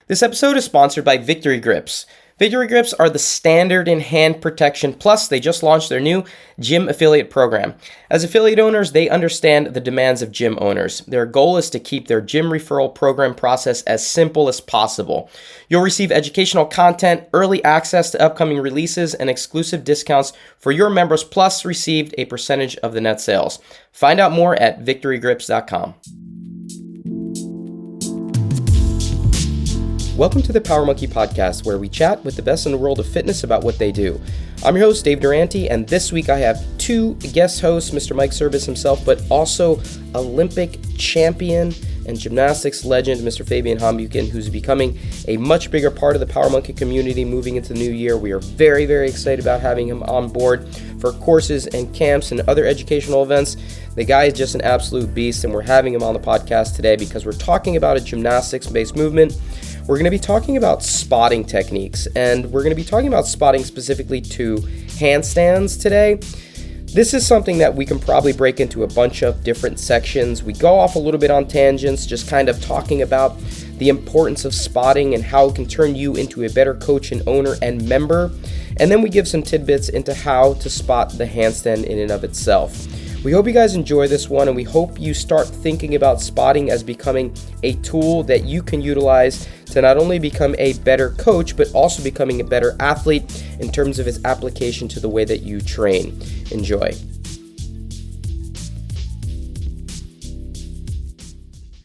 This episode is sponsored by Victory Grips. Victory Grips are the standard in hand protection, plus they just launched their new gym affiliate program. As affiliate owners, they understand the demands of gym owners. Their goal is to keep their gym referral program process as simple as possible. You'll receive educational content, early access to upcoming releases, and exclusive discounts for your members, plus received a percentage of the net sales. Find out more at victorygrips.com. Welcome to the Power Monkey Podcast, where we chat with the best in the world of fitness about what they do. I'm your host, Dave Durante, and this week I have two guest hosts, Mr. Mike Service himself, but also Olympic champion and gymnastics legend, Mr. Fabian Hambuchen, who's becoming a much bigger part of the Power Monkey community moving into the new year. We are very, very excited about having him on board for courses and camps and other educational events. The guy is just an absolute beast, and we're having him on the podcast today because we're talking about a gymnastics-based movement. We're going to be talking about spotting techniques, and we're going to be talking about spotting specifically to handstands today. This is something that we can probably break into a bunch of different sections. We go off a little bit on tangents, just kind of talking about the importance of spotting and how it can turn you into a better coach and owner and member. And then we give some tidbits into how to spot the handstand in and of itself. We hope you guys enjoy this one, and we hope you start thinking about spotting as becoming a tool that you can utilize to not only become a better coach, but also becoming a better athlete in terms of its application to the way that you train. Enjoy.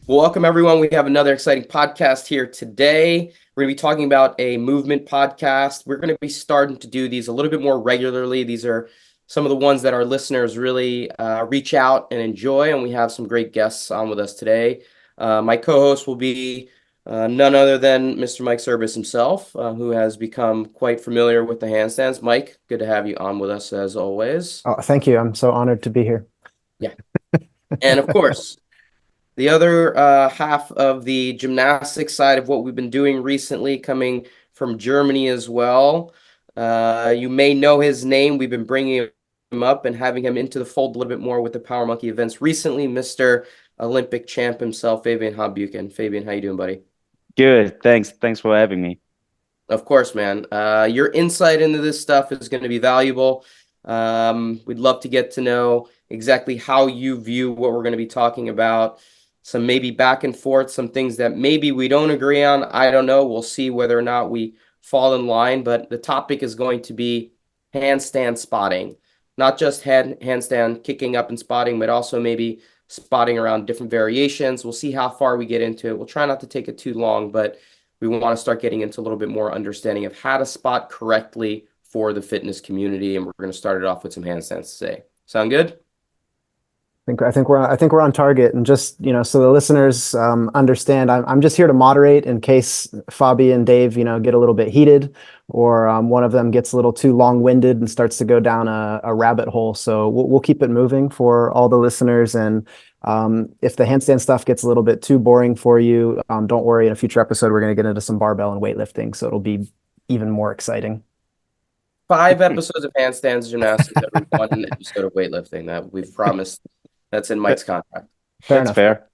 Well, welcome everyone. We have another exciting podcast here today. We're going to be talking about a movement podcast. We're going to be starting to do these a little bit more regularly. These are some of the ones that our listeners really reach out and enjoy, and we have some great guests on with us today. My co-host will be none other than Mr. Mike Service himself, who has become quite familiar with the handstands. Mike, good to have you on with us as always. Oh, thank you. I'm so honored to be here. Yeah. And of course, the other half of the gymnastics side of what we've been doing recently, coming from Germany as well. You may know his name. We've been bringing him up and having him into the fold a little bit more with the Power Monkey events recently. Mr. Olympic champ himself, Fabian Hambuchen. Fabian, how you doing, buddy? Good. Thanks for having me. Of course, man. Your insight into this stuff is going to be valuable. We'd love to get to know exactly how you view what we're going to be talking about. Some maybe back and forth, some things that maybe we don't agree on. I don't know. We'll see whether or not we fall in line, but the topic is going to be handstand spotting. Not just handstand kicking up and spotting, but also maybe spotting around different variations. We'll see how far we get into it. We'll try not to take it too long, but we want to start getting into a little bit more understanding of how to spot correctly for the fitness community, and we're going to start it off with some handstands today. Sound good? I think we're on target, and just so the listeners understand, I'm just here to moderate in case Fabi and Dave get a little bit heated, or one of them gets a little too long-winded and starts to go down a rabbit hole. So we'll keep it moving for all the listeners, and if the handstand stuff gets a little bit too boring for you, don't worry. In a future episode, we're going to get into some barbell and weightlifting, so it'll be even more exciting. 5 episodes of handstands, gymnastics, every one episode of weightlifting that we've promised. That's in Mike's contract. That's fair.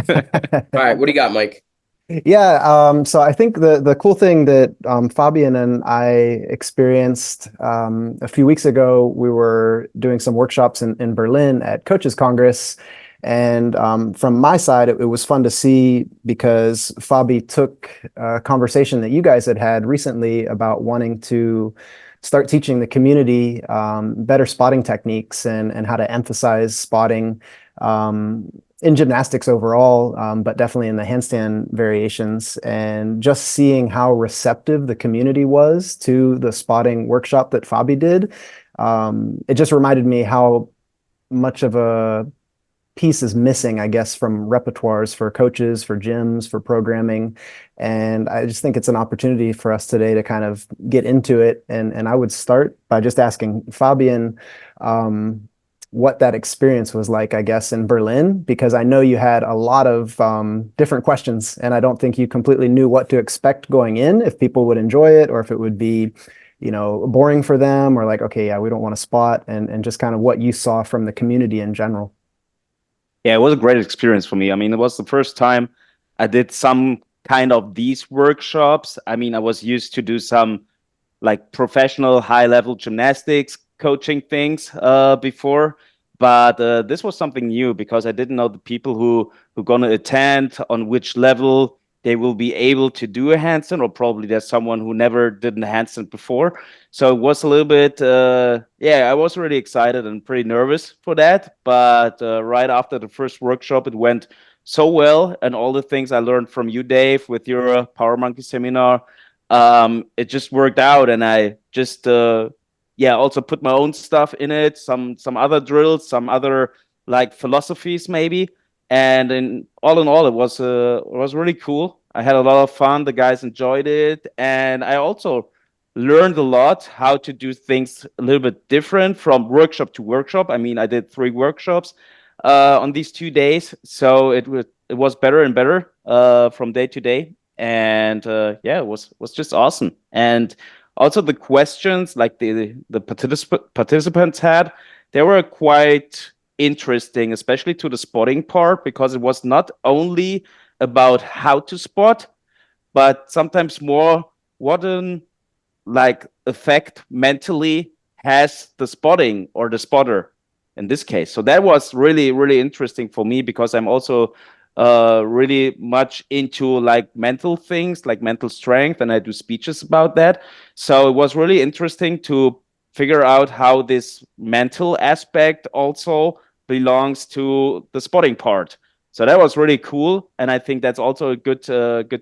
All right, what do you got, Mike? Yeah, so I think the cool thing that Fabian and I experienced a few weeks ago, we were doing some workshops in Berlin at Coaches Congress. And from my side, it was fun to see, because Fabi took a conversation that you guys had recently about wanting to start teaching the community better spotting techniques and how to emphasize spotting in gymnastics overall, but definitely in the handstand variations. And just seeing how receptive the community was to the spotting workshop that Fabi did, it just reminded me how much of a piece is missing, I guess, from repertoires for coaches, for gyms, for programming. And I just think it's an opportunity for us today to kind of get into it. And I would start by just asking Fabian what that experience was like, I guess, in Berlin, because I know you had a lot of different questions, and I don't think you completely knew what to expect going in, if people would enjoy it or if it would be boring for them, or like, okay, yeah, we don't want to spot, and just kind of what you saw from the community in general. Yeah, it was a great experience for me. I mean, it was the first time I did some kind of these workshops. I mean, I was used to do some like professional high level gymnastics coaching things before, but this was something new because I didn't know the people who gonna attend, on which level they will be able to do a handstand, or probably there's someone who never did a handstand before. So it was a little bit I was really excited and pretty nervous for that, but right after the first workshop it went so well, and all the things I learned from you, Dave, with your Power Monkey seminar, it just worked out, and I just also put my own stuff in it, some other drills, some other like philosophies maybe, and in all it was really cool. I had a lot of fun, the guys enjoyed it, and I also learned a lot how to do things a little bit different from workshop to workshop. I mean, I did 3 workshops on these 2 days, so it was better and better from day to day, and it was just awesome. And also the questions like the participants had, they were quite interesting, especially to the spotting part, because it was not only about how to spot, but sometimes more what an like effect mentally has the spotting or the spotter in this case. So that was really, really interesting for me, because I'm also really much into like mental things, like mental strength, and I do speeches about that. So it was really interesting to figure out how this mental aspect also belongs to the spotting part. So that was really cool, and I think that's also a good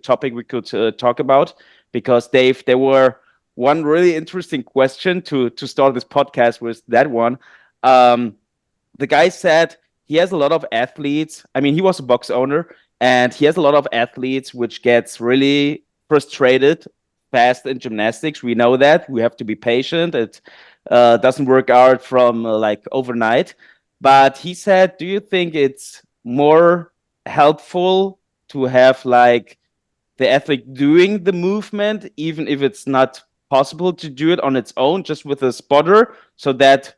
topic we could talk about, because Dave, there were one really interesting question to start this podcast with. That one, the guy said he has a lot of athletes. I mean, he was a box owner, and he has a lot of athletes which gets really frustrated fast in gymnastics. We know that we have to be patient. It doesn't work out from like overnight. But he said, do you think it's more helpful to have like the athlete doing the movement, even if it's not possible to do it on its own, just with a spotter, so that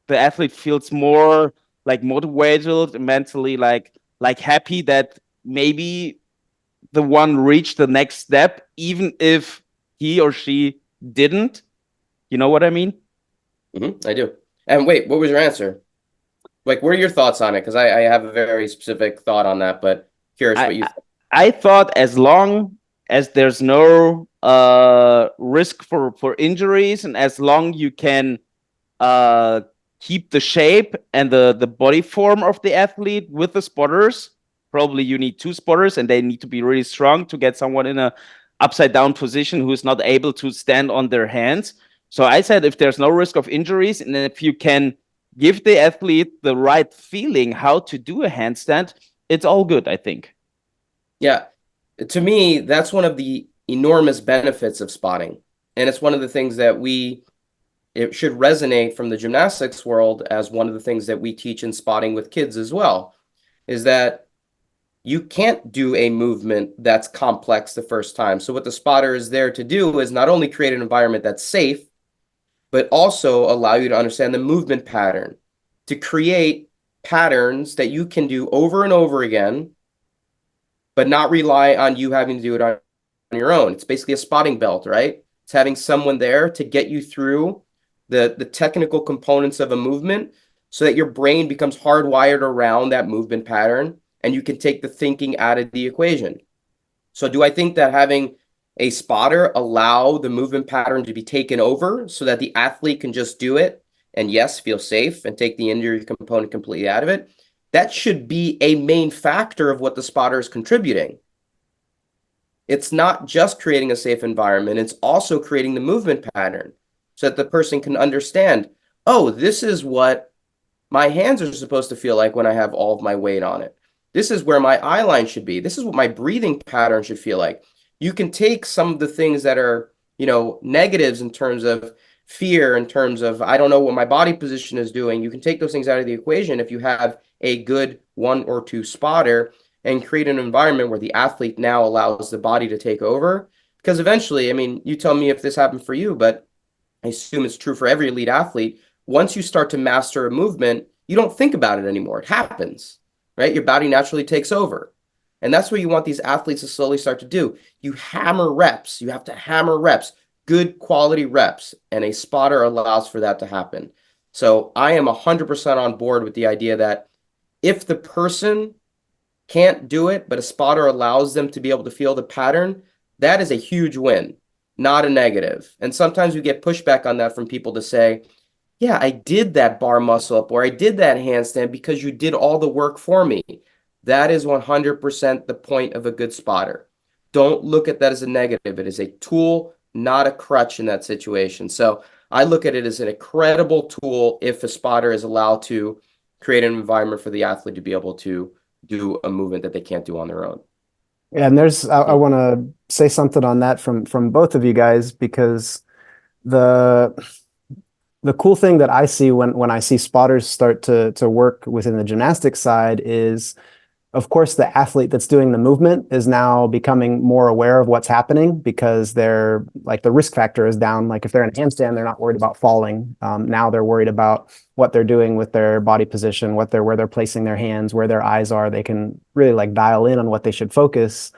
the athlete feels more like motivated, mentally like happy that maybe the one reached the next step, even if he or she didn't? You know what I mean? I do. And wait, what was your answer? Like, what are your thoughts on it? Because I have a very specific thought on that, but curious what you think. I thought as long as there's no risk for injuries, and as long you can keep the shape and the body form of the athlete with the spotters. Probably you need 2 spotters, and they need to be really strong to get someone in a upside down position who is not able to stand on their hands. So I said, if there's no risk of injuries, and if you can give the athlete the right feeling how to do a handstand, it's all good, I think. Yeah, to me, that's one of the enormous benefits of spotting. And it's one of the things that it should resonate from the gymnastics world as one of the things that we teach in spotting with kids as well, is that you can't do a movement that's complex the first time. So what the spotter is there to do is not only create an environment that's safe, but also allow you to understand the movement pattern, to create patterns that you can do over and over again, but not rely on you having to do it on your own. It's basically a spotting belt, right? It's having someone there to get you through the technical components of a movement so that your brain becomes hardwired around that movement pattern, and you can take the thinking out of the equation. So do I think that having a spotter allow the movement pattern to be taken over so that the athlete can just do it and, yes, feel safe and take the injury component completely out of it? That should be a main factor of what the spotter is contributing. It's not just creating a safe environment, it's also creating the movement pattern so that the person can understand, oh, this is what my hands are supposed to feel like when I have all of my weight on it. This is where my eye line should be. This is what my breathing pattern should feel like. You can take some of the things that are, negatives in terms of fear, in terms of, I don't know what my body position is doing. You can take those things out of the equation if you have a good 1 or 2 spotter and create an environment where the athlete now allows the body to take over. Because eventually, I mean, you tell me if this happened for you, but I assume it's true for every elite athlete. Once you start to master a movement, you don't think about it anymore. It happens, right? Your body naturally takes over. And that's what you want these athletes to slowly start to do. You hammer reps. You have to hammer reps, good quality reps, and a spotter allows for that to happen. So I am 100% on board with the idea that if the person can't do it, but a spotter allows them to be able to feel the pattern, that is a huge win, not a negative. And sometimes we get pushback on that from people to say, yeah, I did that bar muscle up or I did that handstand because you did all the work for me. That is 100% the point of a good spotter. Don't look at that as a negative. It is a tool, not a crutch in that situation. So I look at it as an incredible tool if a spotter is allowed to create an environment for the athlete to be able to do a movement that they can't do on their own. Yeah, and I want to say something on that from both of you guys, because the the cool thing that I see when I see spotters start to work within the gymnastics side is, of course, the athlete that's doing the movement is now becoming more aware of what's happening, because they're like, the risk factor is down. Like if they're in a handstand, they're not worried about falling. Now they're worried about what they're doing with their body position, where they're placing their hands, where their eyes are. They can really like dial in on what they should focus.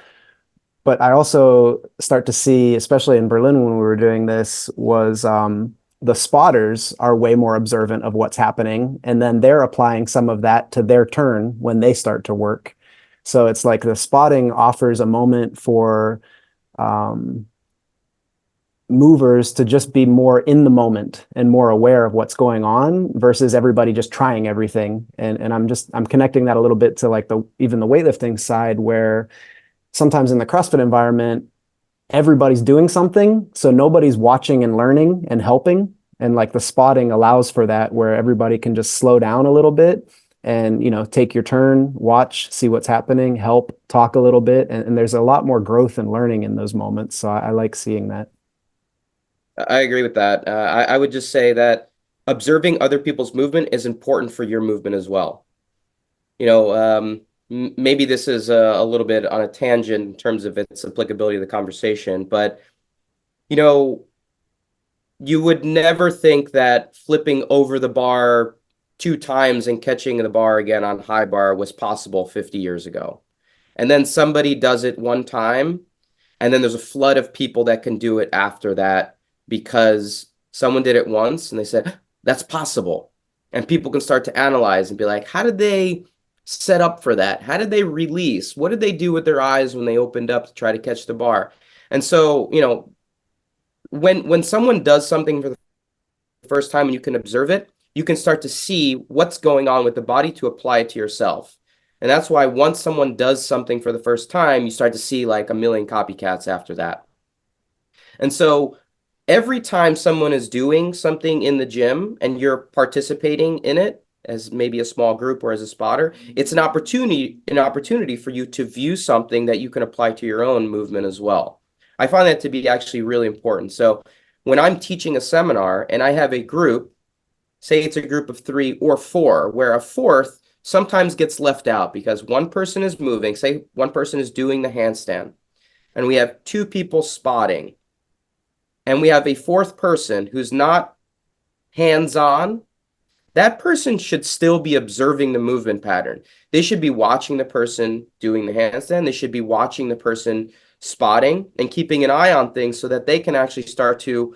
But I also start to see, especially in Berlin when we were doing this, was the spotters are way more observant of what's happening, and then they're applying some of that to their turn when they start to work. So it's like the spotting offers a moment for movers to just be more in the moment and more aware of what's going on, versus everybody just trying everything. And I'm connecting that a little bit to like even the weightlifting side, where sometimes in the CrossFit environment, everybody's doing something, so nobody's watching and learning and helping. And like the spotting allows for that, where everybody can just slow down a little bit and, take your turn, watch, see what's happening, help, talk a little bit. And there's a lot more growth and learning in those moments. So I like seeing that. I agree with that. I would just say that observing other people's movement is important for your movement as well. Maybe this is a little bit on a tangent in terms of its applicability to the conversation, but you would never think that flipping over the bar 2 times and catching the bar again on high bar was possible 50 years ago. And then somebody does it 1 time, and then there's a flood of people that can do it after that because someone did it once and they said, that's possible. And people can start to analyze and be like, how did they set up for that? How did they release? What did they do with their eyes when they opened up to try to catch the bar? And so, when someone does something for the first time and you can observe it, you can start to see what's going on with the body to apply it to yourself. And that's why once someone does something for the first time, you start to see like a million copycats after that. And so every time someone is doing something in the gym and you're participating in it as maybe a small group or as a spotter, it's an opportunity for you to view something that you can apply to your own movement as well. I find that to be actually really important. So when I'm teaching a seminar and I have a group, say it's a group of 3 or 4, where a fourth sometimes gets left out because one person is moving, say one person is doing the handstand, and we have 2 people spotting, and we have a fourth person who's not hands-on, that person should still be observing the movement pattern. They should be watching the person doing the handstand. They should be watching the person spotting and keeping an eye on things so that they can actually start to,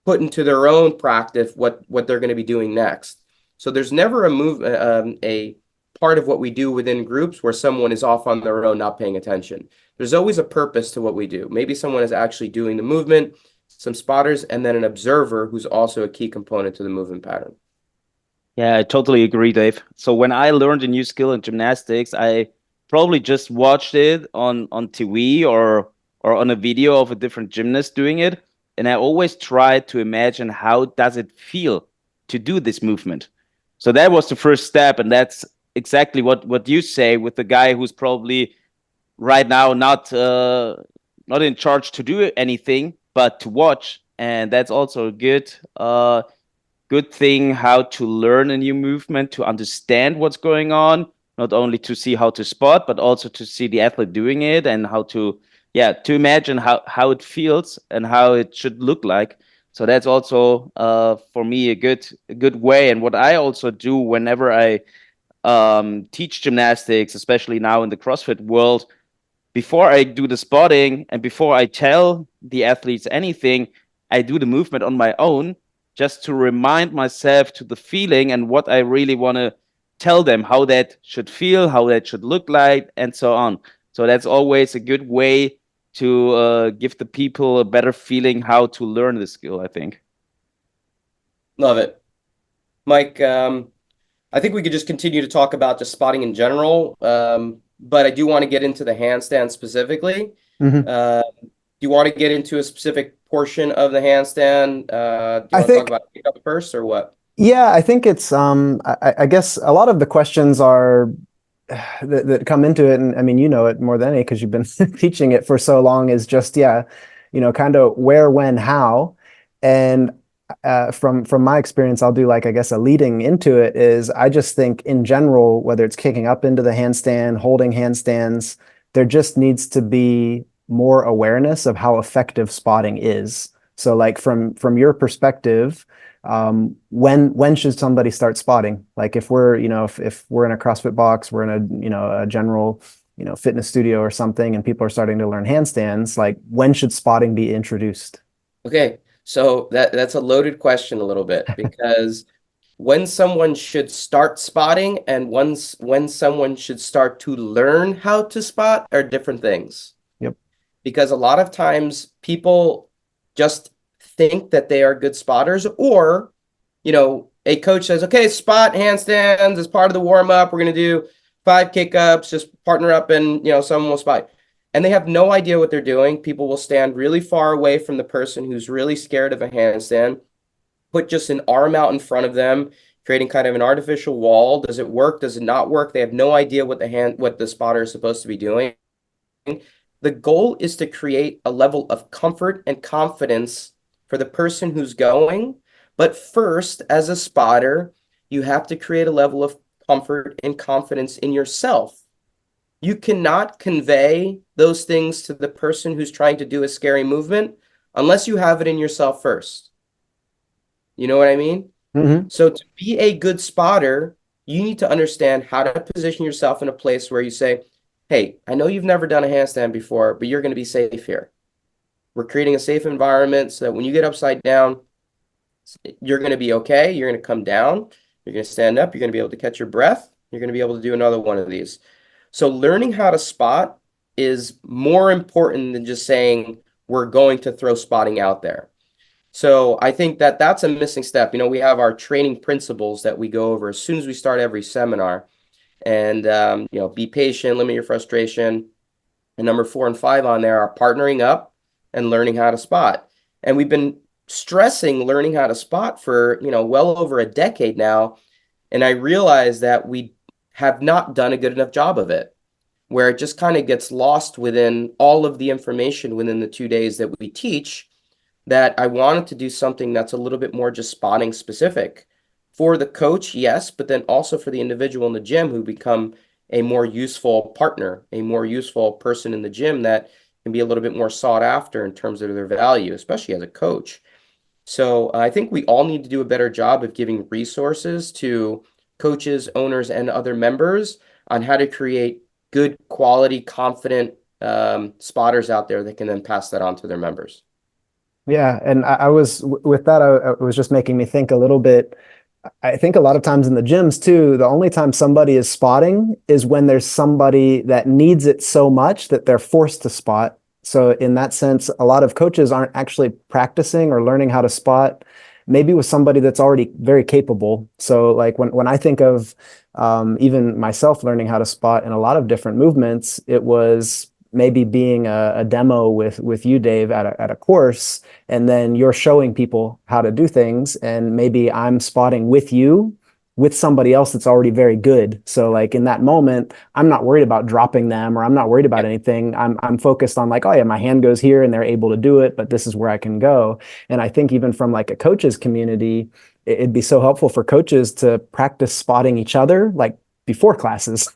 put into their own practice what they're going to be doing next. So there's never a part of what we do within groups where someone is off on their own, not paying attention. There's always a purpose to what we do. Maybe someone is actually doing the movement, some spotters, and then an observer who's also a key component to the movement pattern. Yeah, I totally agree, Dave. So when I learned a new skill in gymnastics, I probably just watched it on TV or on a video of a different gymnast doing it. And I always tried to imagine how does it feel to do this movement. So that was the first step. And that's exactly what you say with the guy who's probably right now not in charge to do anything, but to watch. And that's also a good thing, how to learn a new movement, to understand what's going on, not only to see how to spot, but also to see the athlete doing it and how to imagine how it feels and how it should look like. So that's also for me a good way. And what I also do whenever I teach gymnastics, especially now in the CrossFit world, before I do the spotting and before I tell the athletes anything, I do the movement on my own just to remind myself to the feeling and what I really want to tell them, how that should feel, how that should look like, and so on. So that's always a good way to give the people a better feeling how to learn the skill, I think. Love it. Mike, I think we could just continue to talk about just spotting in general, but I do want to get into the handstand specifically. Mhm. Do you want to get into a specific portion of the handstand? Do you I want to talk think, about pickup first or what? yeah, I think it's I guess a lot of the questions are that come into it, and I mean, you know it more than any because you've been teaching it for so long, is just, yeah, kind of where, when, how. And from my experience, I'll do, like, I guess a leading into it is, I just think in general, whether it's kicking up into the handstand, holding handstands, there just needs to be more awareness of how effective spotting is. So, like, from your perspective, when should somebody start spotting? Like, if we're, if we're in a CrossFit box, we're in a, a general, fitness studio or something, and people are starting to learn handstands, like, when should spotting be introduced? Okay, so that's a loaded question a little bit, because when someone should start spotting and when someone should start to learn how to spot are different things. Yep. Because a lot of times people just think that they are good spotters, or, a coach says, okay, spot handstands as part of the warm up. We're going to do 5 kick ups, just partner up and, someone will spot. And they have no idea what they're doing. People will stand really far away from the person who's really scared of a handstand, put just an arm out in front of them, creating kind of an artificial wall. Does it work? Does it not work? They have no idea what the spotter is supposed to be doing. The goal is to create a level of comfort and confidence for the person who's going. But first, as a spotter, you have to create a level of comfort and confidence in yourself. You cannot convey those things to the person who's trying to do a scary movement unless you have it in yourself first. You know what I mean? Mm-hmm. So to be a good spotter, you need to understand how to position yourself in a place where you say, hey, I know you've never done a handstand before, but you're going to be safe here. We're creating a safe environment so that when you get upside down, you're going to be okay. You're going to come down. You're going to stand up. You're going to be able to catch your breath. You're going to be able to do another one of these. So learning how to spot is more important than just saying we're going to throw spotting out there. So I think that that's a missing step. We have our training principles that we go over as soon as we start every seminar. And, be patient, limit your frustration. And number 4 and 5 on there are partnering up and learning how to spot. And we've been stressing learning how to spot for, well over a decade now. And I realize that we have not done a good enough job of it, where it just kind of gets lost within all of the information within the 2 days that we teach, that I wanted to do something that's a little bit more just spotting specific for the coach, yes, but then also for the individual in the gym who become a more useful partner, a more useful person in the gym that can be a little bit more sought after in terms of their value, especially as a coach. So I think we all need to do a better job of giving resources to coaches, owners, and other members on how to create good quality, confident spotters out there that can then pass that on to their members. Yeah, and I was with that. I was just making me think a little bit. I think a lot of times in the gyms too, the only time somebody is spotting is when there's somebody that needs it so much that they're forced to spot. So in that sense, a lot of coaches aren't actually practicing or learning how to spot, maybe with somebody that's already very capable. So, like, when I think of even myself learning how to spot in a lot of different movements, it was maybe being a demo with you, Dave, at a course, and then you're showing people how to do things, and maybe I'm spotting with you with somebody else that's already very good. So, like, in that moment, I'm not worried about dropping them, or I'm not worried about anything. I'm focused on, like, oh yeah, my hand goes here and they're able to do it, but this is where I can go. And I think even from, like, a coaches community, it'd be so helpful for coaches to practice spotting each other, like before classes.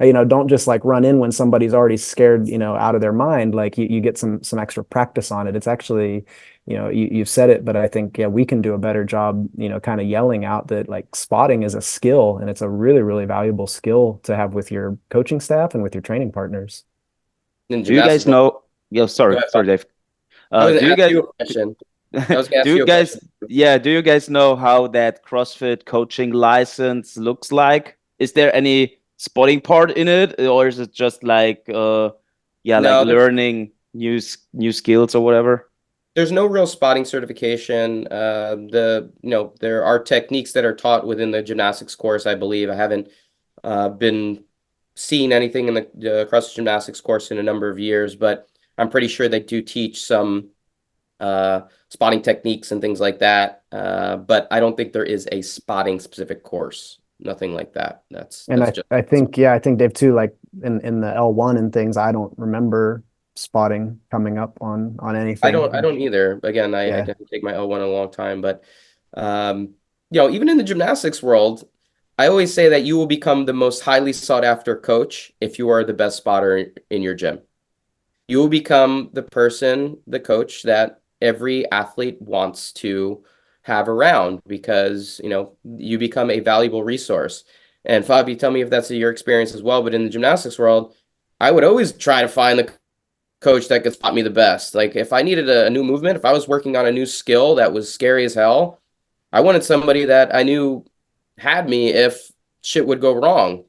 Don't just like run in when somebody's already scared, out of their mind. Like you get some extra practice on it. It's actually, you've said it, but I think, yeah, we can do a better job, kind of yelling out that like spotting is a skill, and it's a really, really valuable skill to have with your coaching staff and with your training partners. In Do you guys gymnastics, know? Yeah, go sorry, ahead, sorry, Dave. I was going Do to you ask guys you a question. I was going to do ask you you a guys question. do you guys know how that CrossFit coaching license looks like? Is there any spotting part in it, or is it just like like No, learning new skills or whatever? there's no real spotting certification. There are techniques that are taught within the gymnastics course, I believe. I haven't been seeing anything in the CrossFit gymnastics course in a number of years, but I'm pretty sure they do teach some spotting techniques and things like that. But I don't think there is a spotting specific course. Nothing like that. And That's just. I think, yeah, I think Dave too, like in the L1 and things, I don't remember spotting coming up on anything. I don't either. Again, I Yeah. didn't take my L1 in a long time, but even in the gymnastics world, I always say that you will become the most highly sought after coach if you are the best spotter in your gym. You will become the coach that every athlete wants to have around because, you become a valuable resource. And Fabi, tell me if that's your experience as well, but in the gymnastics world, I would always try to find the coach that could spot me the best. Like if I needed a new movement, if I was working on a new skill that was scary as hell, I wanted somebody that I knew had me if shit would go wrong.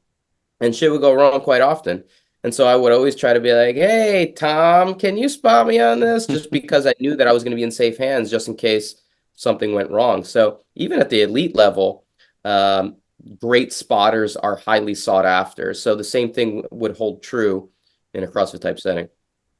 And shit would go wrong quite often. And so I would always try to be like, hey, Tom, can you spot me on this? Just because I knew that I was going to be in safe hands just in case something went wrong. So even at the elite level, um, great spotters are highly sought after. So the same thing would hold true in a CrossFit type setting.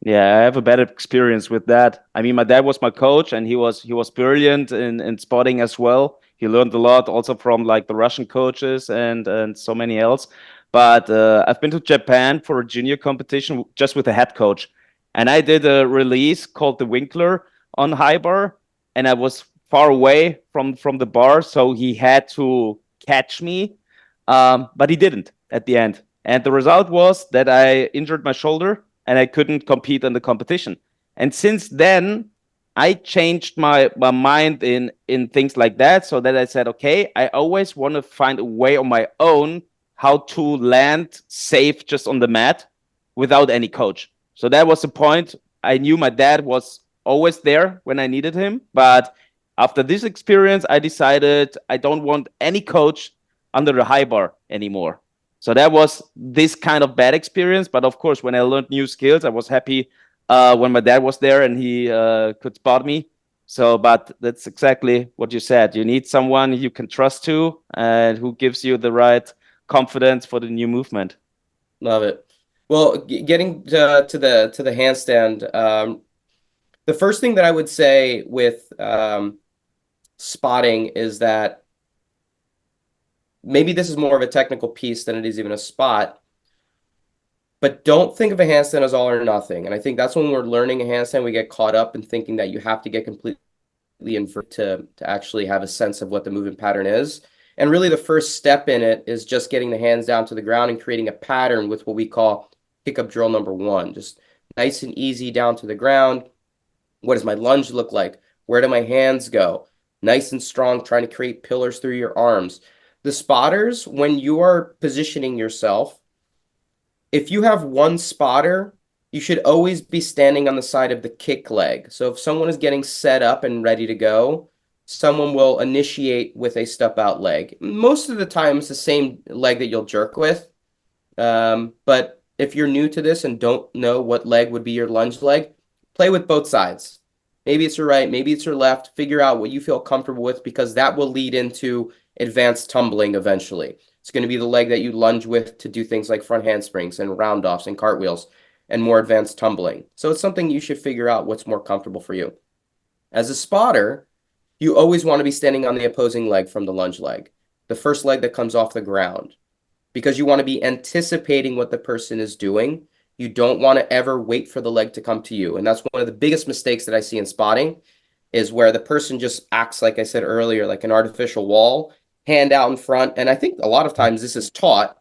Yeah, I have a bad experience with that. I mean, my dad was my coach, and he was brilliant in spotting as well. He learned a lot also from like the Russian coaches and so many else. But I've been to Japan for a junior competition just with the head coach, and I did a release called the Winkler on high bar, and I was far away from the bar, so he had to catch me, but he didn't at the end. And the result was that I injured my shoulder and I couldn't compete in the competition. And since then, I changed my mind in things like that, so that I said, okay, I always want to find a way on my own how to land safe just on the mat without any coach. So that was the point. I knew my dad was always there when I needed him, but after this experience, I decided I don't want any coach under the high bar anymore. So that was this kind of bad experience. But of course, when I learned new skills, I was happy when my dad was there and he could spot me. So, but that's exactly what you said. You need someone you can trust to and who gives you the right confidence for the new movement. Love it. Well, getting to the handstand, the first thing that I would say with spotting is that maybe this is more of a technical piece than it is even a spot, but don't think of a handstand as all or nothing. And I think that's when we're learning a handstand, we get caught up in thinking that you have to get completely inverted to actually have a sense of what the movement pattern is. And really the first step in it is just getting the hands down to the ground and creating a pattern with what we call pickup drill number one. Just nice and easy down to the ground. What does my lunge look like? Where do my hands go? Nice and strong, trying to create pillars through your arms. The spotters, when you are positioning yourself, if you have one spotter, you should always be standing on the side of the kick leg. So if someone is getting set up and ready to go, someone will initiate with a step out leg. Most of the time, it's the same leg that you'll jerk with. But if you're new to this and don't know what leg would be your lunge leg, play with both sides. Maybe it's your right, maybe it's your left. Figure out what you feel comfortable with because that will lead into advanced tumbling eventually. It's going to be the leg that you lunge with to do things like front handsprings and round offs and cartwheels and more advanced tumbling. So it's something you should figure out what's more comfortable for you. As a spotter, you always want to be standing on the opposing leg from the lunge leg, the first leg that comes off the ground, because you want to be anticipating what the person is doing. You don't want to ever wait for the leg to come to you. And that's one of the biggest mistakes that I see in spotting is where the person just acts, like I said earlier, like an artificial wall, hand out in front. And I think a lot of times this is taught,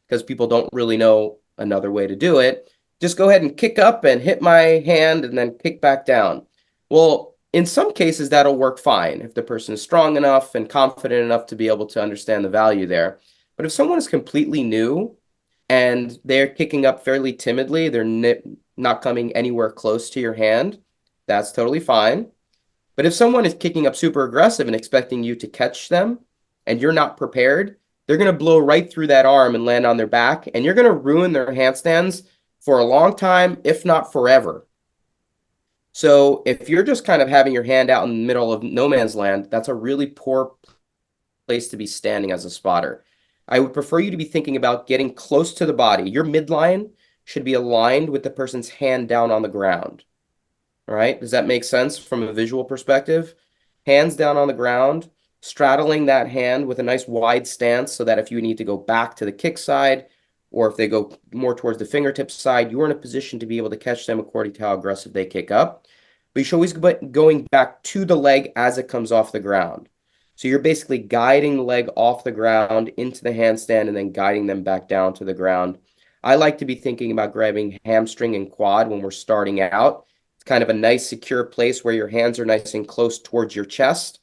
because people don't really know another way to do it. Just go ahead and kick up and hit my hand and then kick back down. Well, in some cases, that'll work fine if the person is strong enough and confident enough to be able to understand the value there. But if someone is completely new and they're kicking up fairly timidly, they're not coming anywhere close to your hand, that's totally fine. But if someone is kicking up super aggressive and expecting you to catch them and you're not prepared, they're going to blow right through that arm and land on their back, and you're going to ruin their handstands for a long time, if not forever. So if you're just kind of having your hand out in the middle of no man's land, that's a really poor place to be standing as a spotter. I would prefer you to be thinking about getting close to the body. Your midline should be aligned with the person's hand down on the ground. All right, does that make sense from a visual perspective? Hands down on the ground, straddling that hand with a nice wide stance so that if you need to go back to the kick side, or if they go more towards the fingertip side, you're in a position to be able to catch them according to how aggressive they kick up. But you should always be going back to the leg as it comes off the ground. So you're basically guiding the leg off the ground into the handstand and then guiding them back down to the ground. I like to be thinking about grabbing hamstring and quad when we're starting out. It's kind of a nice secure place where your hands are nice and close towards your chest.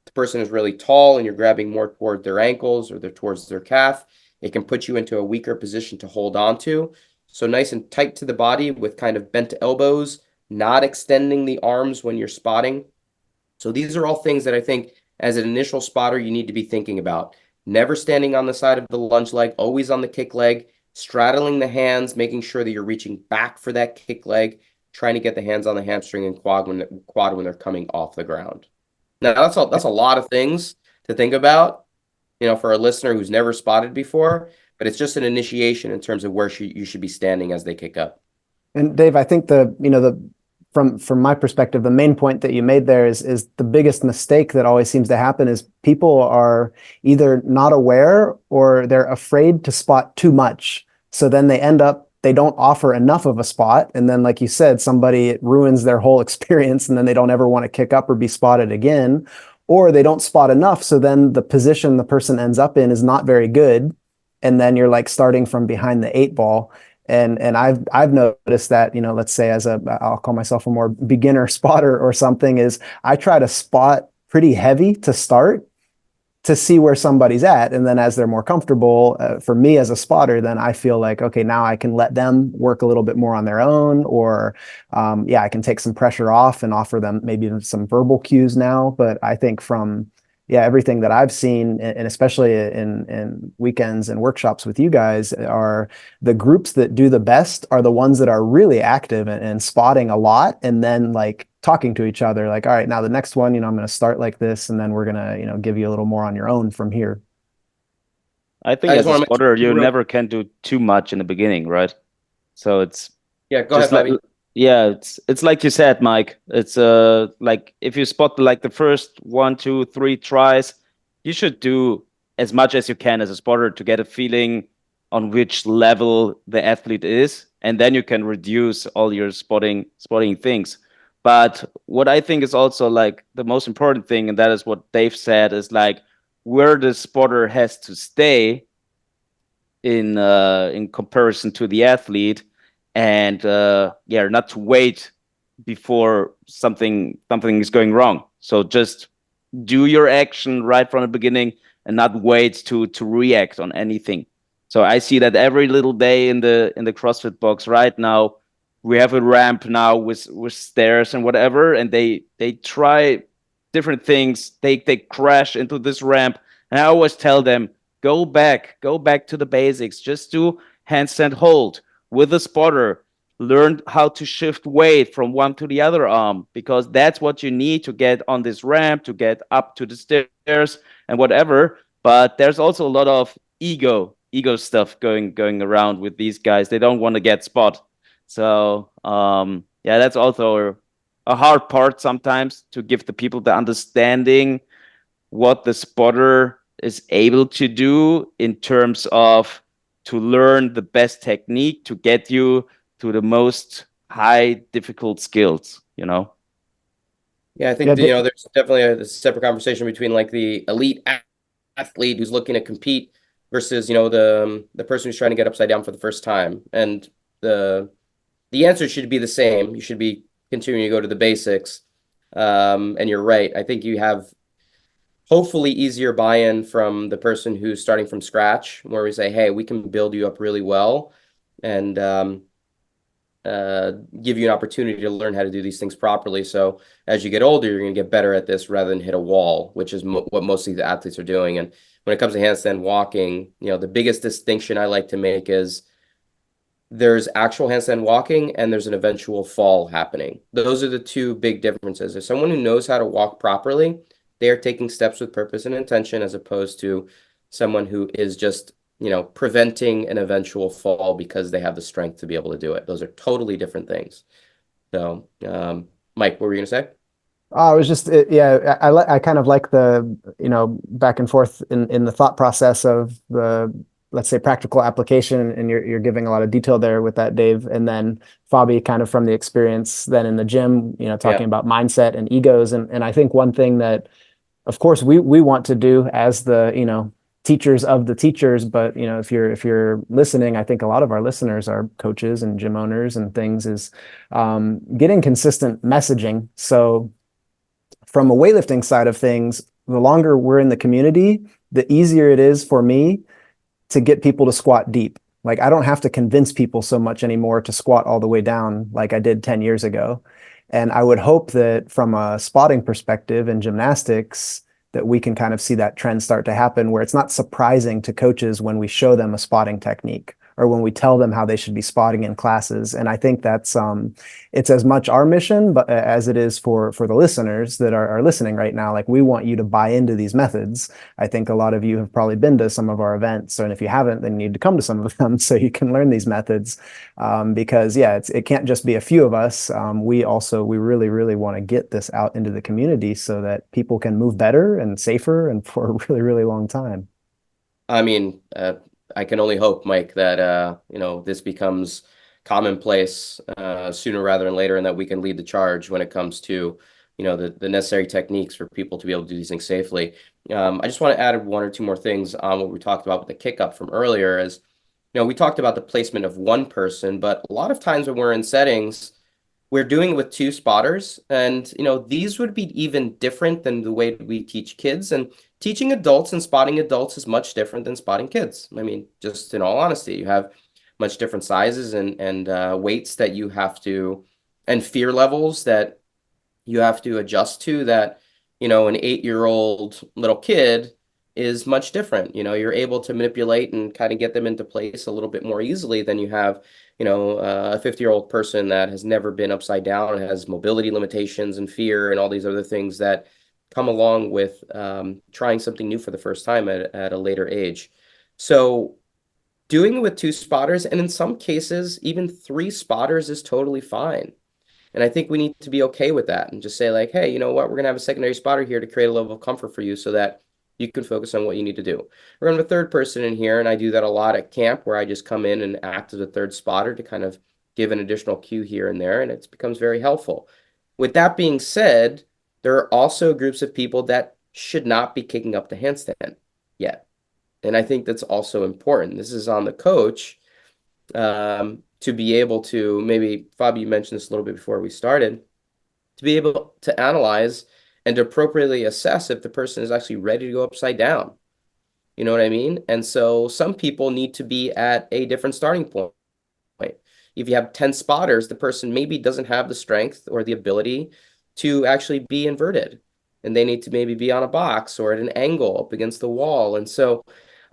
If the person is really tall and you're grabbing more toward their ankles or towards their calf, it can put you into a weaker position to hold on to. So nice and tight to the body with kind of bent elbows, not extending the arms when you're spotting. So these are all things that I think as an initial spotter you need to be thinking about. Never standing on the side of the lunge leg, always on the kick leg, straddling the hands, making sure that you're reaching back for that kick leg, trying to get the hands on the hamstring and quad when they're coming off the ground. Now, that's a lot of things to think about, for a listener who's never spotted before, but it's just an initiation in terms of where you should be standing as they kick up. And Dave, I think from my perspective, the main point that you made there is the biggest mistake that always seems to happen is people are either not aware or they're afraid to spot too much. So then they don't offer enough of a spot. And then, like you said, it ruins their whole experience, and then they don't ever want to kick up or be spotted again. Or they don't spot enough. So then the position the person ends up in is not very good. And then you're like starting from behind the 8-ball. And I've noticed that, let's say I'll call myself a more beginner spotter or something, is I try to spot pretty heavy to start to see where somebody's at. And then as they're more comfortable, for me as a spotter, then I feel like, okay, now I can let them work a little bit more on their own, or I can take some pressure off and offer them maybe some verbal cues now. But I think from everything that I've seen, and especially in weekends and workshops with you guys, are the groups that do the best are the ones that are really active and spotting a lot, and then like talking to each other, like, all right, now the next one, I'm going to start like this, and then we're going to, give you a little more on your own from here. I think as a spotter, you never can do too much in the beginning, right? So it's go ahead, Bobby. It's like you said, Mike. It's like if you spot the first 1, 2, 3 tries, you should do as much as you can as a spotter to get a feeling on which level the athlete is, and then you can reduce all your spotting things. But what I think is also like the most important thing, and that is what Dave said, is like where the spotter has to stay in comparison to the athlete. And not to wait before something is going wrong. So just do your action right from the beginning and not wait to react on anything. So I see that every little day in the CrossFit box right now. We have a ramp now with stairs and whatever, and they try different things. They crash into this ramp, and I always tell them, go back to the basics. Just do handstand hold with a spotter. Learn how to shift weight from one to the other arm, because that's what you need to get on this ramp, to get up to the stairs and whatever. But there's also a lot of ego stuff going around with these guys. They don't want to get spot. So that's also a hard part sometimes, to give the people the understanding what the spotter is able to do in terms of to learn the best technique to get you to the most high difficult skills, Yeah, I think there's definitely a separate conversation between like the elite athlete who's looking to compete versus, you know, the person who's trying to get upside down for the first time. And the answer should be the same. You should be continuing to go to the basics. And you're right. I think you have hopefully easier buy-in from the person who's starting from scratch, where we say, hey, we can build you up really well and give you an opportunity to learn how to do these things properly. So as you get older, you're going to get better at this rather than hit a wall, which is what most of the athletes are doing. And when it comes to handstand walking, you know, the biggest distinction I like to make is there's actual handstand walking and there's an eventual fall happening. Those are the two big differences. If someone who knows how to walk properly, they are taking steps with purpose and intention, as opposed to someone who is just, you know, preventing an eventual fall because they have the strength to be able to do it. Those are totally different things. So, Mike, what were you going to say? I was just, yeah, I kind of like the, you know, back and forth in the thought process of the, let's say, practical application, and you're giving a lot of detail there with that, Dave. And then Fabi, kind of from the experience then in the gym, you know, talking about mindset and egos. And I think one thing that, of course, we want to do as the, you know, teachers of the teachers, but, you know, if you're listening, I think a lot of our listeners are coaches and gym owners and things, is getting consistent messaging. So from a weightlifting side of things, the longer we're in the community, the easier it is for me to get people to squat deep. Like, I don't have to convince people so much anymore to squat all the way down like I did 10 years ago. And I would hope that from a spotting perspective in gymnastics, that we can kind of see that trend start to happen, where it's not surprising to coaches when we show them a spotting technique or when we tell them how they should be spotting in classes. And I think that's it's as much our mission, but as it is for the listeners that are listening right now. Like, we want you to buy into these methods. I think a lot of you have probably been to some of our events, and if you haven't, then you need to come to some of them so you can learn these methods. Because yeah, it can't just be a few of us. We really, really want to get this out into the community so that people can move better and safer and for a really, really long time. I mean, I can only hope, Mike, that you know, this becomes commonplace sooner rather than later, and that we can lead the charge when it comes to, you know, the necessary techniques for people to be able to do these things safely. I just want to add one or two more things on what we talked about with the kick up from earlier. Is, you know, we talked about the placement of one person, but a lot of times when we're in settings, we're doing it with two spotters, and, you know, these would be even different than the way we teach kids. And teaching adults and spotting adults is much different than spotting kids. I mean, just in all honesty, you have much different sizes and weights that you have to, and fear levels that you have to adjust to, that, you know, an 8-year-old little kid is much different. You know, you're able to manipulate and kind of get them into place a little bit more easily than you have, you know, a 50-year-old person that has never been upside down and has mobility limitations and fear and all these other things that come along with trying something new for the first time at a later age. So doing it with two spotters, and in some cases, even three spotters, is totally fine. And I think we need to be okay with that and just say, like, hey, you know what? We're going to have a secondary spotter here to create a level of comfort for you so that you can focus on what you need to do. We're going to have a third person in here, and I do that a lot at camp, where I just come in and act as a third spotter to kind of give an additional cue here and there, and it becomes very helpful. With that being said, there are also groups of people that should not be kicking up the handstand yet. And I think that's also important. This is on the coach to be able to, maybe, Fabi, you mentioned this a little bit before we started, to be able to analyze and to appropriately assess if the person is actually ready to go upside down. You know what I mean? And so some people need to be at a different starting point. If you have 10 spotters, the person maybe doesn't have the strength or the ability to actually be inverted, and they need to maybe be on a box or at an angle up against the wall. And so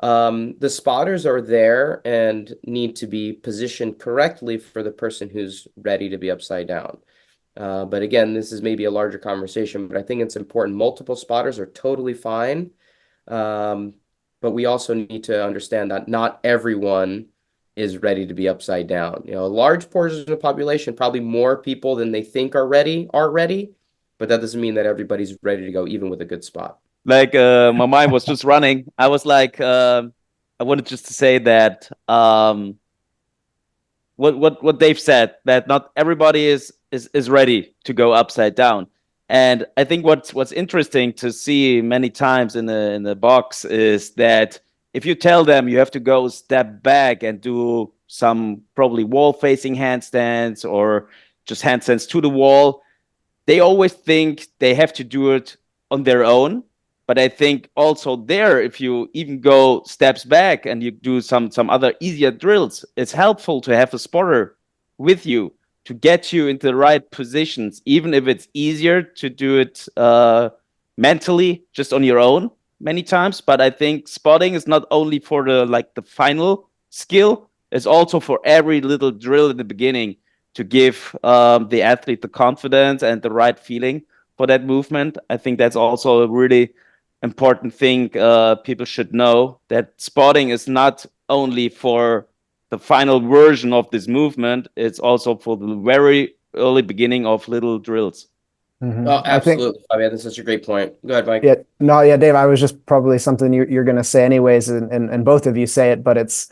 the spotters are there and need to be positioned correctly for the person who's ready to be upside down. But again, this is maybe a larger conversation, but I think it's important. Multiple spotters are totally fine. But we also need to understand that not everyone is ready to be upside down. You know, a large portion of the population, probably more people than they think are ready, but that doesn't mean that everybody's ready to go, even with a good spot. Like, my mind was just running. I was like, I wanted just to say that what Dave said, that not everybody is ready to go upside down. And I think what's interesting to see many times in the box is that if you tell them you have to go step back and do some probably wall facing handstands or just handstands to the wall, they always think they have to do it on their own. But I think also there, if you even go steps back and you do some other easier drills, it's helpful to have a spotter with you to get you into the right positions, even if it's easier to do it mentally just on your own many times. But I think spotting is not only for the final skill, it's also for every little drill in the beginning to give the athlete the confidence and the right feeling for that movement. I think that's also a really important thing people should know, that spotting is not only for the final version of this movement, it's also for the very early beginning of little drills. Oh, I think, absolutely, Fabian. That's such a great point. Go ahead, Mike. yeah, no, yeah, Dave, I was just probably something you're going to say anyways, and both of you say it, but it's,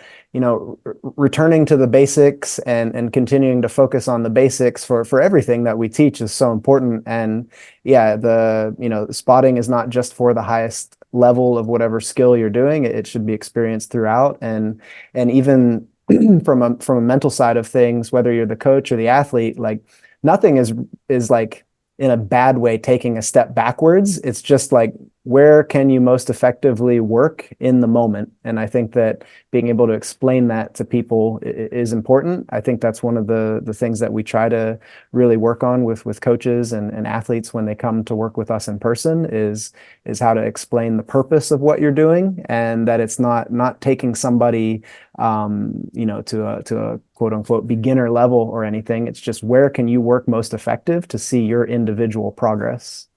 returning to the basics and continuing to focus on the basics for everything that we teach is so important. And yeah, spotting is not just for the highest level of whatever skill you're doing. It should be experienced throughout. And even from a mental side of things, whether you're the coach or the athlete, like nothing is like in a bad way taking a step backwards. It's just like, where can you most effectively work in the moment? And I think that being able to explain that to people is important. I think that's one of the things that we try to really work on with coaches and athletes when they come to work with us in person is how to explain the purpose of what you're doing, and that it's not taking somebody to a quote unquote beginner level or anything. It's just, where can you work most effective to see your individual progress?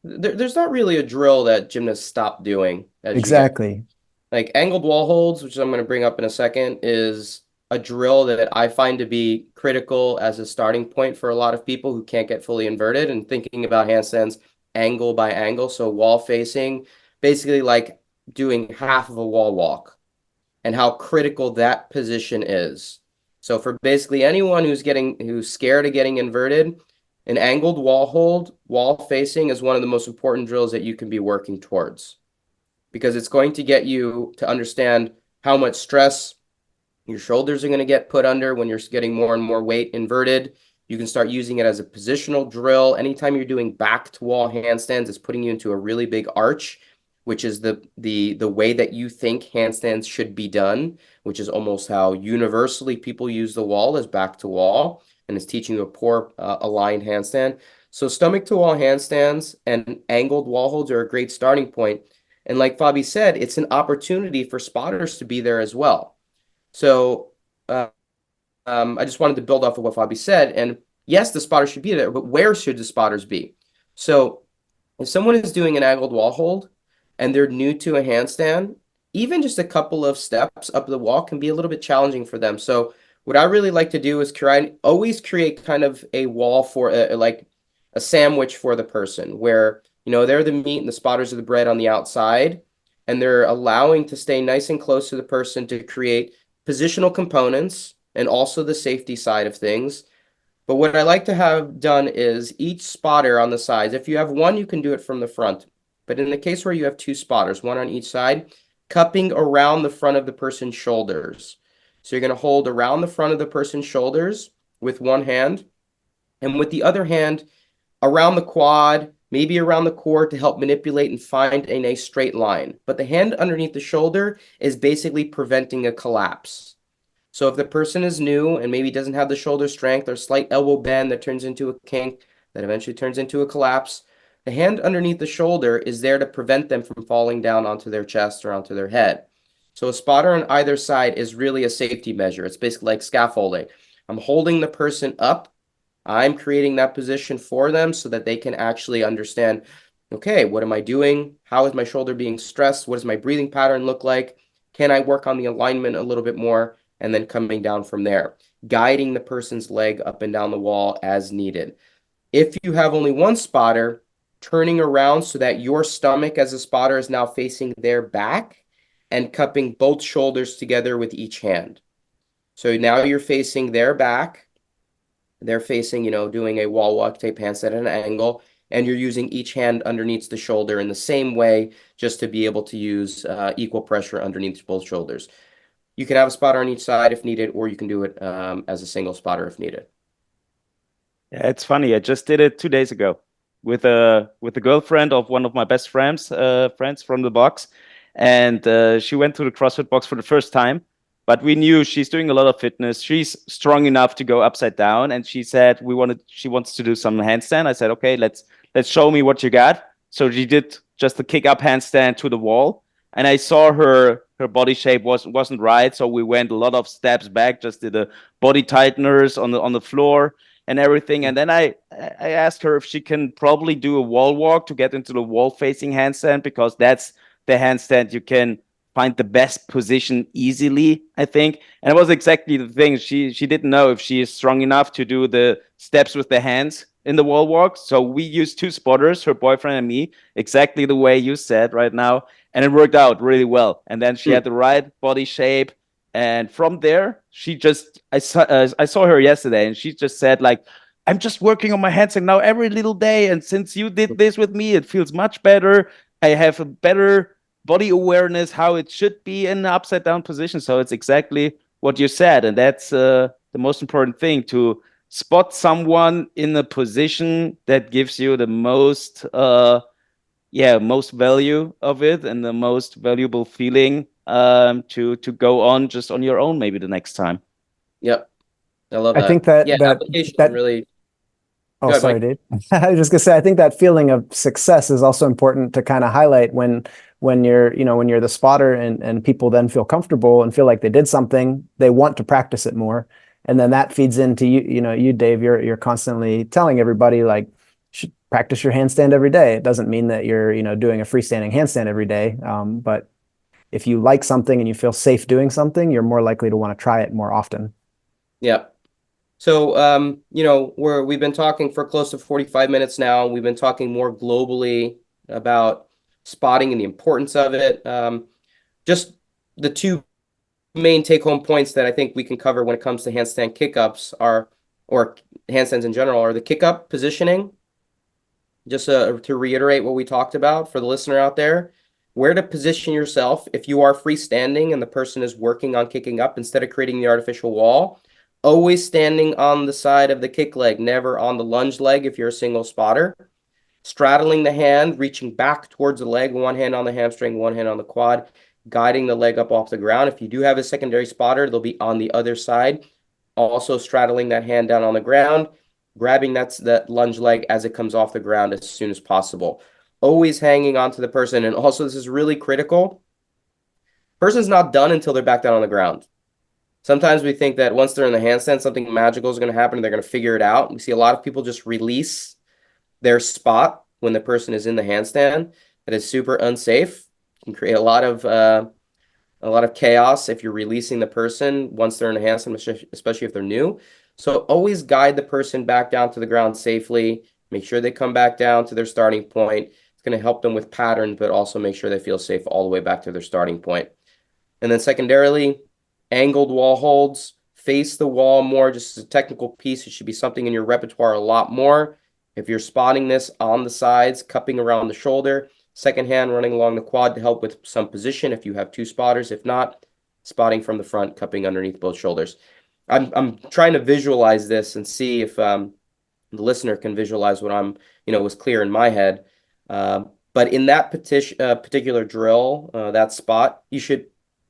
There's not really a drill that gymnasts stop doing as you get. Exactly. Like angled wall holds, which I'm going to bring up in a second, is a drill that I find to be critical as a starting point for a lot of people who can't get fully inverted and thinking about handstands angle by angle. So wall facing, basically like doing half of a wall walk, and how critical that position is. So for basically anyone who's scared of getting inverted, an angled wall hold, wall facing is one of the most important drills that you can be working towards, because it's going to get you to understand how much stress your shoulders are going to get put under when you're getting more and more weight inverted. You can start using it as a positional drill. Anytime you're doing back to wall handstands, it's putting you into a really big arch, which is the way that you think handstands should be done, which is almost how universally people use the wall, as back to wall, and it's teaching you a poor aligned handstand. So stomach to wall handstands and angled wall holds are a great starting point. And like Fabi said, it's an opportunity for spotters to be there as well. So I just wanted to build off of what Fabi said. And yes, the spotters should be there, but where should the spotters be? So if someone is doing an angled wall hold and they're new to a handstand, even just a couple of steps up the wall can be a little bit challenging for them. So what I really like to do is always create kind of a wall for like a sandwich for the person, where they're the meat and the spotters are the bread on the outside, and they're allowing to stay nice and close to the person to create positional components and also the safety side of things. But what I like to have done is each spotter on the sides. If you have one, you can do it from the front. But in the case where you have two spotters, one on each side, cupping around the front of the person's shoulders. So you're going to hold around the front of the person's shoulders with one hand, and with the other hand around the quad, maybe around the core, to help manipulate and find in a straight line. But the hand underneath the shoulder is basically preventing a collapse. So if the person is new and maybe doesn't have the shoulder strength, or slight elbow bend that turns into a kink, that eventually turns into a collapse, the hand underneath the shoulder is there to prevent them from falling down onto their chest or onto their head. So a spotter on either side is really a safety measure. It's basically like scaffolding. I'm holding the person up. I'm creating that position for them so that they can actually understand, okay, what am I doing? How is my shoulder being stressed? What does my breathing pattern look like? Can I work on the alignment a little bit more? And then coming down from there, guiding the person's leg up and down the wall as needed. If you have only one spotter, turning around so that your stomach as a spotter is now facing their back, and cupping both shoulders together with each hand. So now you're facing their back. They're facing, doing a wall walk, tape handstand at an angle. and you're using each hand underneath the shoulder in the same way, just to be able to use equal pressure underneath both shoulders. You can have a spotter on each side if needed, or you can do it as a single spotter if needed. Yeah, it's funny. I just did it 2 days ago with a girlfriend of one of my best friends from the box, and she went to the CrossFit box for the first time. But we knew she's doing a lot of fitness. She's strong enough to go upside down, and she said she wants to do some handstand. I said, okay, let's show me what you got. So she did just a kick up handstand to the wall, and I saw her body shape wasn't right, so we went a lot of steps back, just did a body tighteners on the floor and everything. And then I asked her if she can probably do a wall walk to get into the wall facing handstand, because that's the handstand you can find the best position easily, I think. And it was exactly the thing. She didn't know if she is strong enough to do the steps with the hands in the wall walk. So we used two spotters, her boyfriend and me, exactly the way you said right now. And it worked out really well. And then she had the right body shape. And from there, I saw her yesterday, and she just said, like, I'm just working on my handstand now every little day. And since you did this with me, it feels much better. I have a better body awareness, how it should be in the upside down position. So it's exactly what you said. And that's the most important thing, to spot someone in a position that gives you the most most value of it and the most valuable feeling to go on just on your own maybe the next time. Yep. I love I that. think that Yeah, that application that really. Oh, Go ahead, sorry, Mike. Dave. I was just gonna say, I think that feeling of success is also important to kind of highlight when you're, when you're the spotter, and people then feel comfortable and feel like they did something, they want to practice it more. And then that feeds into you, Dave, you're constantly telling everybody, like, you should practice your handstand every day. It doesn't mean that you're, doing a freestanding handstand every day. But if you like something and you feel safe doing something, you're more likely to want to try it more often. Yeah. So, we've been talking for close to 45 minutes now. We've been talking more globally about spotting and the importance of it. Just the two main take-home points that I think we can cover when it comes to handstand kick-ups or handstands in general, are the kick-up positioning. Just to reiterate what we talked about for the listener out there, where to position yourself if you are freestanding and the person is working on kicking up, instead of creating the artificial wall. Always standing on the side of the kick leg, never on the lunge leg if you're a single spotter. Straddling the hand, reaching back towards the leg, one hand on the hamstring, one hand on the quad, guiding the leg up off the ground. If you do have a secondary spotter, they'll be on the other side, also straddling that hand down on the ground, grabbing that lunge leg as it comes off the ground as soon as possible. Always hanging on to the person. And also, this is really critical. Person's not done until they're back down on the ground. Sometimes we think that once they're in the handstand, something magical is going to happen and they're going to figure it out. We see a lot of people just release their spot when the person is in the handstand. That is super unsafe. It can create a lot of chaos if you're releasing the person once they're in a handstand, especially if they're new. So always guide the person back down to the ground safely. Make sure they come back down to their starting point. It's going to help them with pattern, but also make sure they feel safe all the way back to their starting point. And then secondarily, angled wall holds. Face the wall more. Just as a technical piece, it should be something in your repertoire a lot more. If you're spotting this on the sides, cupping around the shoulder, second hand running along the quad to help with some position if you have two spotters. If not, spotting from the front, cupping underneath both shoulders. I'm trying to visualize this and see if the listener can visualize what was clear in my head. But in that particular drill, that spot,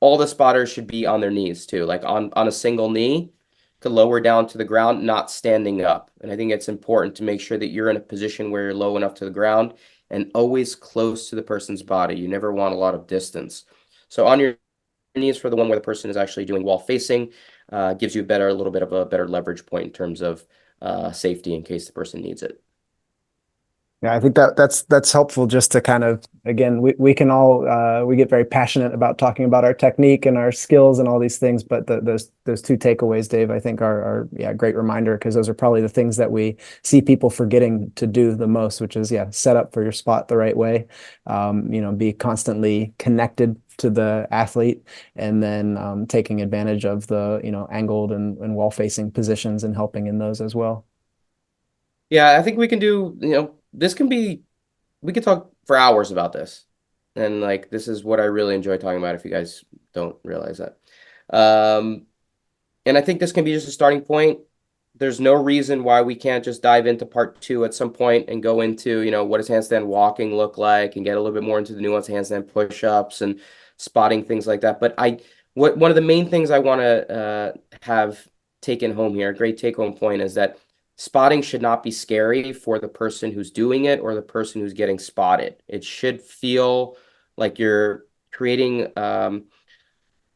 all the spotters should be on their knees too, like on a single knee, to lower down to the ground, not standing up. And I think it's important to make sure that you're in a position where you're low enough to the ground and always close to the person's body. You never want a lot of distance. So on your knees for the one where the person is actually doing wall facing, gives you a little bit of a better leverage point in terms of safety in case the person needs it. Yeah, I think that's helpful, just to kind of, again, we can all we get very passionate about talking about our technique and our skills and all these things, but those two takeaways, Dave, I think are a great reminder, because those are probably the things that we see people forgetting to do the most, which is set up for your spot the right way, be constantly connected to the athlete, and then taking advantage of the angled and wall facing positions and helping in those as well. Yeah, I think we can do this can be, we could talk for hours about this. And like, this is what I really enjoy talking about if you guys don't realize that. And I think this can be just a starting point. There's no reason why we can't just dive into part two at some point and go into, what does handstand walking look like and get a little bit more into the nuance of handstand push-ups and spotting, things like that. But one of the main things I want to have taken home here, a great take-home point, is that spotting should not be scary for the person who's doing it or the person who's getting spotted. It should feel like you're creating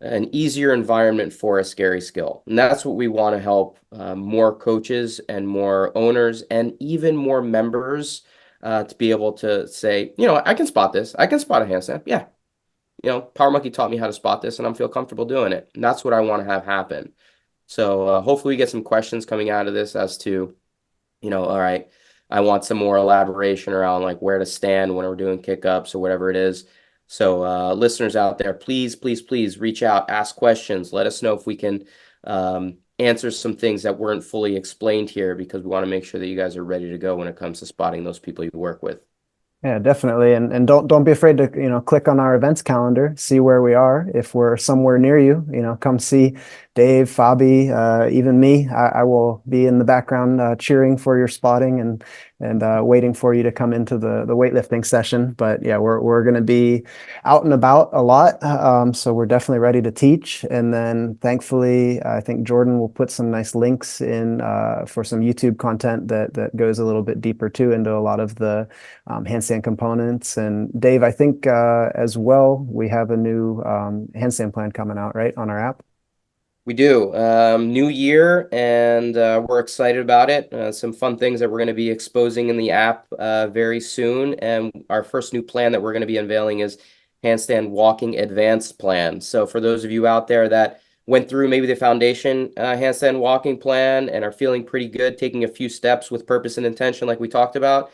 an easier environment for a scary skill. And that's what we want to help more coaches and more owners and even more members to be able to say, I can spot this. I can spot a handstand. Yeah. Power Monkey taught me how to spot this and I'm feel comfortable doing it. And that's what I want to have happen. So hopefully we get some questions coming out of this as to, all right, I want some more elaboration around like where to stand when we're doing kick-ups or whatever it is. So listeners out there, please, please, please reach out, ask questions. Let us know if we can answer some things that weren't fully explained here, because we want to make sure that you guys are ready to go when it comes to spotting those people you work with. Yeah, definitely. And don't be afraid to, click on our events calendar, see where we are. If we're somewhere near you, come see Dave, Fabi, even me. I will be in the background cheering for your spotting and waiting for you to come into the weightlifting session. But yeah, we're going to be out and about a lot. So we're definitely ready to teach. And then thankfully, I think Jordan will put some nice links in for some YouTube content that goes a little bit deeper too into a lot of the handstand components. And Dave, I think as well, we have a new handstand plan coming out, right, on our app? We do. New year, and we're excited about it. Some fun things that we're going to be exposing in the app very soon. And our first new plan that we're going to be unveiling is Handstand Walking Advanced Plan. So for those of you out there that went through maybe the foundation handstand walking plan and are feeling pretty good, taking a few steps with purpose and intention like we talked about,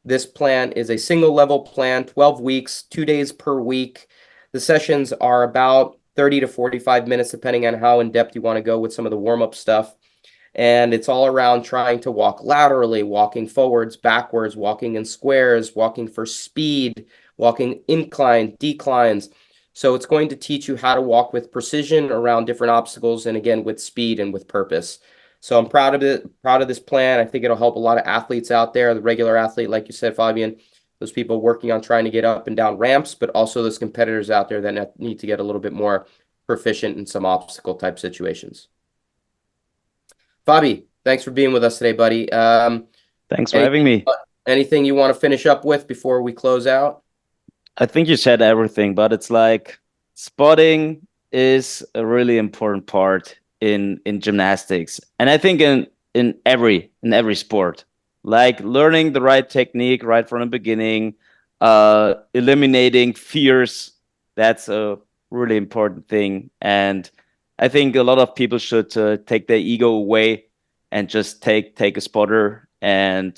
this plan is a single level plan, 12 weeks, 2 days per week. The sessions are about 30 to 45 minutes, depending on how in depth you want to go with some of the warm-up stuff. And it's all around trying to walk laterally, walking forwards, backwards, walking in squares, walking for speed, walking incline, declines. So it's going to teach you how to walk with precision around different obstacles, and again, with speed and with purpose. So I'm proud of it, proud of this plan. I think it'll help a lot of athletes out there, the regular athlete, like you said, Fabian, those people working on trying to get up and down ramps, but also those competitors out there that need to get a little bit more proficient in some obstacle type situations. Fabi, thanks for being with us today, buddy. Thanks for having me. Anything you want to finish up with before we close out? I think you said everything, but it's like spotting is a really important part in gymnastics. And I think in every sport, like learning the right technique right from the beginning, eliminating fears, that's a really important thing. And I think a lot of people should take their ego away and just take a spotter. And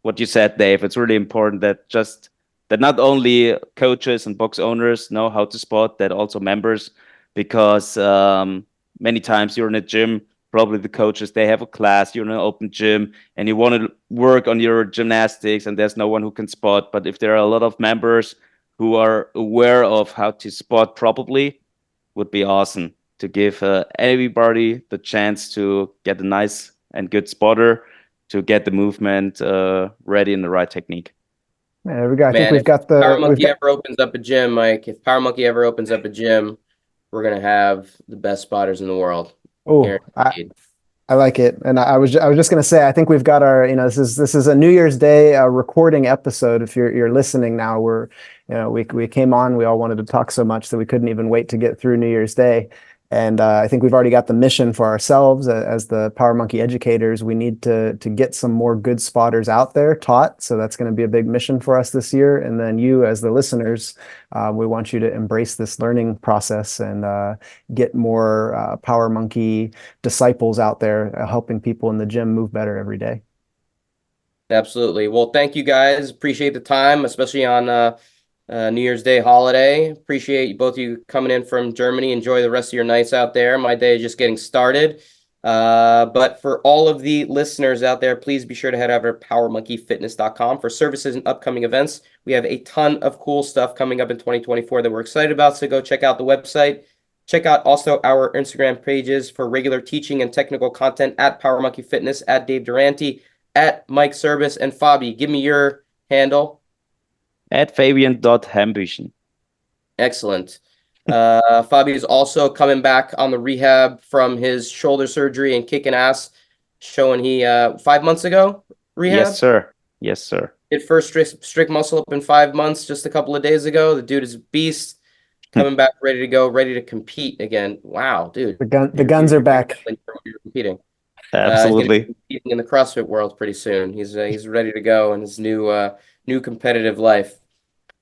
what you said, Dave, it's really important that not only coaches and box owners know how to spot, that also members, because many times you're in a gym, probably the coaches, they have a class, you're in an open gym, and you want to work on your gymnastics, and there's no one who can spot. But if there are a lot of members who are aware of how to spot properly, would be awesome to give everybody the chance to get a nice and good spotter, to get the movement ready in the right technique. There we go. I think we've got the Power Monkey ever opens up a gym, Mike. If Power Monkey ever opens up a gym, we're gonna have the best spotters in the world. Oh, I like it. And I was just gonna say, I think we've got our, this is a New Year's Day recording episode. If you're listening now, we came on, we all wanted to talk so much that we couldn't even wait to get through New Year's Day. And I think we've already got the mission for ourselves as the Power Monkey educators. We need to get some more good spotters out there taught. So that's going to be a big mission for us this year. And then you, as the listeners, we want you to embrace this learning process and get more Power Monkey disciples out there, helping people in the gym move better every day. Absolutely. Well, thank you guys. Appreciate the time, especially on New Year's Day holiday. Appreciate both of you coming in from Germany. Enjoy the rest of your nights out there. My day is just getting started. But for all of the listeners out there, please be sure to head over to powermonkeyfitness.com for services and upcoming events. We have a ton of cool stuff coming up in 2024 that we're excited about, so go check out the website. Check out also our Instagram pages for regular teaching and technical content at Power Monkey Fitness, at Dave Durante, at Mike Service, and Fabi. Give me your handle. At Fabian.Hambüchen. Excellent. Fabi is also coming back on the rehab from his shoulder surgery and kicking ass, showing he 5 months ago rehab. Yes, sir. Yes, sir. Did first strict muscle up in 5 months just a couple of days ago. The dude is a beast. Coming back ready to go, ready to compete again. Wow, dude. The guns are back. You're competing. Absolutely. He's competing in the CrossFit world pretty soon. He's ready to go in his new competitive life.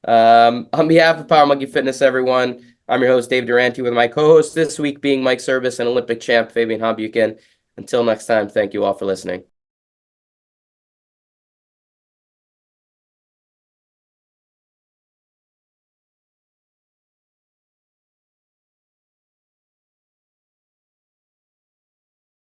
On behalf of Power Monkey Fitness, everyone, I'm your host, Dave Durante, with my co-host this week being Mike Service and Olympic champ Fabian Hambuchen. Until next time, thank you all for listening.